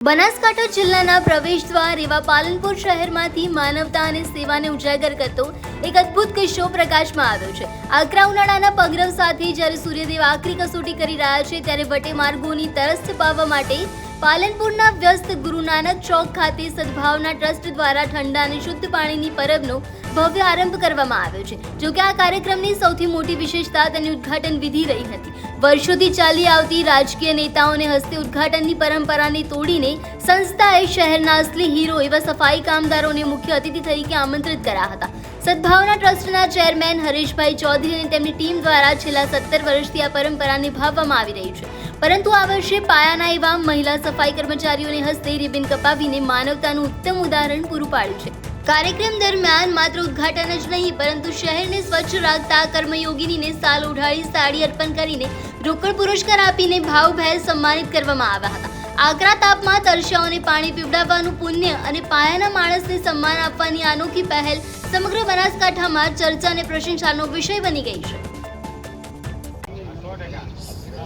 બનાસકાંઠા જિલ્લાના પ્રવેશદ્વાર એવા પાલનપુર શહેરમાંથી માનવતા અને સેવાને ઉજાગર કરતો એક અદ્ભુત કિસ્સો પ્રકાશમાં આવ્યો છે। આકરા ઉનાળાના પગરવ સાથે જ્યારે સૂર્યદેવ આકરી કસોટી કરી રહ્યા છે ત્યારે વટે માર્ગોની તરસ છપાવવા માટે પાલનપુરના વ્યસ્ત ગુરુ નાનક ચોક ખાતે સદભાવના ટ્રસ્ટ દ્વારા ઠંડા અને શુદ્ધ પાણીની પરબનો ભવ્ય આરંભ કરવામાં આવ્યો છે। જો કે આ કાર્યક્રમની સૌથી મોટી વિશેષતા તેની ઉદ્ઘાટન વિધિ રહી હતી। વર્ષોથી ચાલી આવતી રાજકીય નેતાઓને હસ્તે ઉદ્ઘાટનની પરંપરાને તોડીને સંસ્થાએ શહેરના અસલી હીરો એવા સફાઈ કામદારોને મુખ્ય અતિથિ તરીકે આમંત્રિત કર્યા હતા। સદભાવના ટ્રસ્ટના ચેરમેન હરેશભાઈ ચૌધરી અને તેમની ટીમ દ્વારા છેલ્લા 17 વર્ષથી આ પરંપરા નિભાવવામાં આવી રહી છે, પરંતુ આ વર્ષે પાયાના એવા મહિલા સફાઈ કર્મચારીઓને હસ્તે રિબન કપાવીને માનવતાનું ઉત્તમ ઉદાહરણ પૂરું પાડ્યું છે। કાર્યક્રમ દરમિયાન માત્ર ઉદ્ઘાટન જ નહીં પરંતુ શહેરને સ્વચ્છ રાખતા કર્મયોગિનીને સાલ ઓઢાડી સાડી અર્પણ કરીને રોકડ પુરસ્કાર આપીને ભાવભેર સન્માનિત કરવામાં આવ્યા હતા। આકરા તાપમાં તરસ્યાઓને પાણી પીવડાવવાનું પુણ્ય અને પાયાના માણસને સન્માન આપવાની અનોખી પહેલ સમગ્ર બનાસકાંઠામાં ચર્ચા અને પ્રશંસાનો વિષય બની ગઈ છે।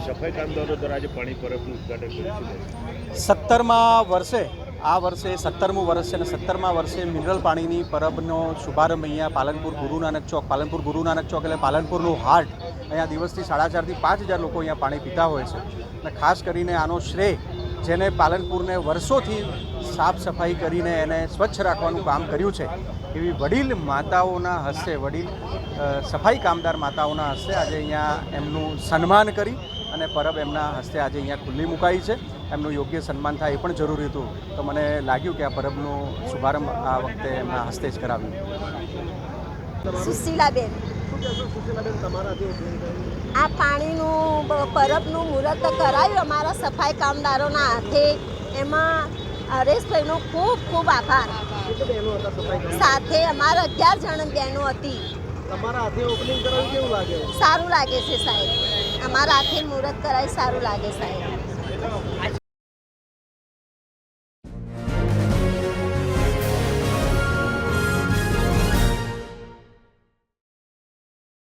સફાઈ કામદારો દ્વારા આજે પાણી પરબનું ઉદ્ઘાટન કર્યું છે। 17મા વર્ષે આ વર્ષે 17મું વર્ષ છે અને 17મા વર્ષે મિનરલ પાણીની પરબનો શુભારંભ અહીંયા પાલનપુર ગુરુ નાનક ચોક એટલે પાલનપુરનું હાર્ટ। અહીંયા દિવસથી 4,500 થી 5,000 લોકો અહીંયા પાણી પીતા હોય છે અને ખાસ કરીને આનો શ્રેય જેને પાલનપુરને વર્ષોથી સાફ સફાઈ કરીને એને સ્વચ્છ રાખવાનું કામ કર્યું છે એવી વડીલ માતાઓના હસ્તે, વડીલ સફાઈ કામદાર માતાઓના હસ્તે આજે અહીંયા એમનું સન્માન કરી અને પરબ એમના હસ્તે આજે અહીંયા ખુલ્લી મુકાઈ છે। એમનું યોગ્ય સન્માન થાય એ પણ જરૂરી હતું, તો મને લાગ્યું કે આ પરબનો શુભારંભ આ વખતે એમના હસ્તે જ કરાવ્યું। સુશીલાબેન, આ પાણીનું પરબનું મુહૂર્ત કરાયું અમારા સફાઈ કામદારોના હાથે। એમાં હરેશભાઈનો ખૂબ ખૂબ આભાર। સાથે અમારા 11 જણ બહેનો હતી। તમારા હાથે ઓપનિંગ કરાવ્યું કેવું લાગે? સારું લાગે છે સાહેબ, અમારા હાથે મુહૂર્ત કરાય સારું લાગે સાહેબ।